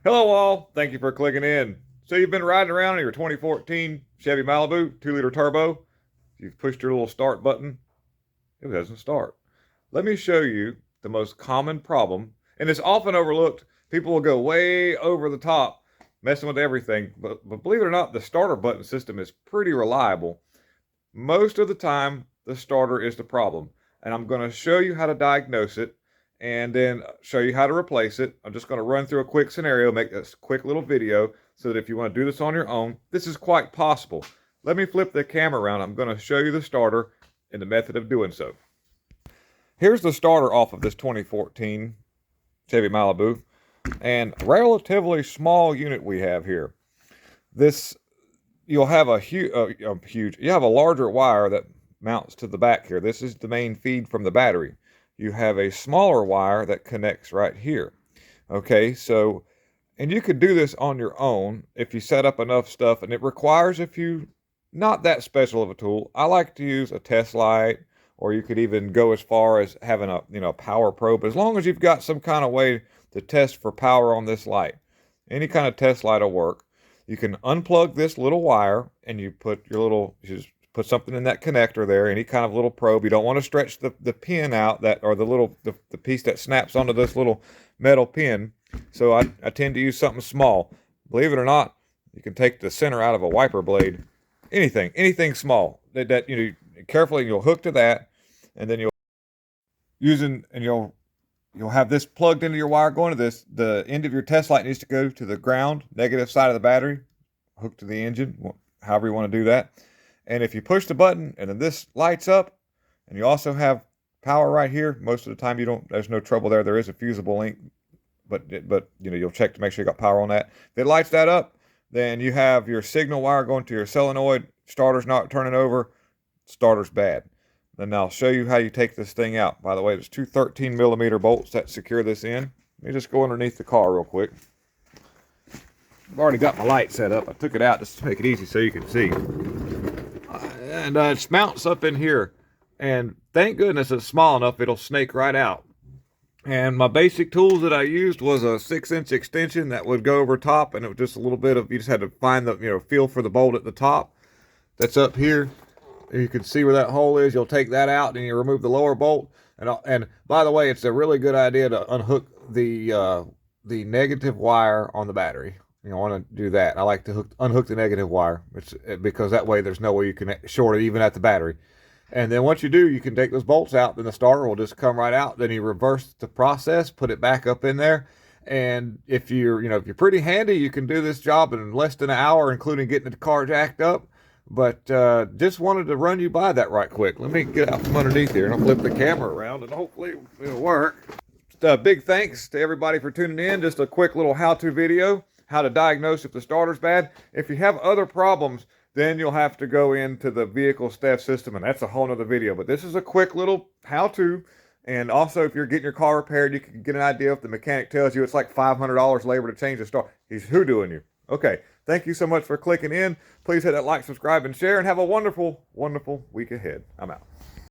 Hello all, thank you for clicking in. So you've been riding around in your 2014 Chevy Malibu 2-liter turbo. You've pushed your little start button. It doesn't start. Let me show you the most common problem, and it's often overlooked. People will go way over the top messing with everything, but believe it or not, the starter button system is pretty reliable. Most of the time, the starter is the problem, and I'm going to show you how to diagnose it and then show you how to replace it. I'm just going to run through a quick scenario, make this quick little video so that if you want to do this on your own, this is quite possible. Let me flip the camera around. I'm going to show you the starter and the method of doing so. Here's the starter off of this 2014 Chevy Malibu, and relatively small unit we have here. This You'll have a huge, you have a larger wire that mounts to the back here. This is the main feed from the battery. You have a smaller wire that connects right here. Okay, so, and you could do this on your own if you set up enough stuff, and it requires a few, not that special of a tool. I like to use a test light, or you could even go as far as having a power probe, as long as you've got some kind of way to test for power on this light. Any kind of test light will work. You can unplug this little wire, and you just put something in that connector there, any kind of little probe. You don't want to stretch the pin out, or the piece that snaps onto this little metal pin. So I tend to use something small. Believe it or not, you can take the center out of a wiper blade. Anything small that carefully, you'll hook to that, and then you'll have this plugged into your wire going to this. The end of your test light needs to go to the ground, negative side of the battery, hooked to the engine, however you want to do that. And if you push the button and then this lights up, and you also have power right here, most of the time there's no trouble there. There is a fusible link, but you'll check to make sure you got power on that. If it lights that up, then you have your signal wire going to your solenoid. Starter's not turning over, starter's bad. Then I'll show you how you take this thing out. By the way, there's two 13mm bolts that secure this in. Let me just go underneath the car real quick. I've already got my light set up. I took it out just to make it easy so you can see. And it mounts up in here. And thank goodness it's small enough it'll snake right out. And my basic tools that I used was a 6-inch extension that would go over top, and it was just a little bit of, you just had to find the feel for the bolt at the top that's up here. You can see where that hole is. You'll take that out and you remove the lower bolt. And by the way, it's a really good idea to unhook the negative wire on the battery. You want to do that. I like to unhook the negative wire, because that way there's no way you can short it even at the battery. And then once you do, you can take those bolts out. Then the starter will just come right out. Then you reverse the process, put it back up in there. And if you're pretty handy, you can do this job in less than an hour, including getting the car jacked up. But just wanted to run you by that right quick. Let me get out from underneath here and I'll flip the camera around and hopefully it'll work. Just a big thanks to everybody for tuning in. Just a quick little how-to video, how to diagnose if the starter's bad. If you have other problems, then you'll have to go into the vehicle theft system, and that's a whole nother video. But this is a quick little how-to. And also, if you're getting your car repaired, you can get an idea if the mechanic tells you it's like $500 labor to change the starter. He's hoodooing you. Okay, thank you so much for clicking in. Please hit that like, subscribe, and share, and have a wonderful, wonderful week ahead. I'm out.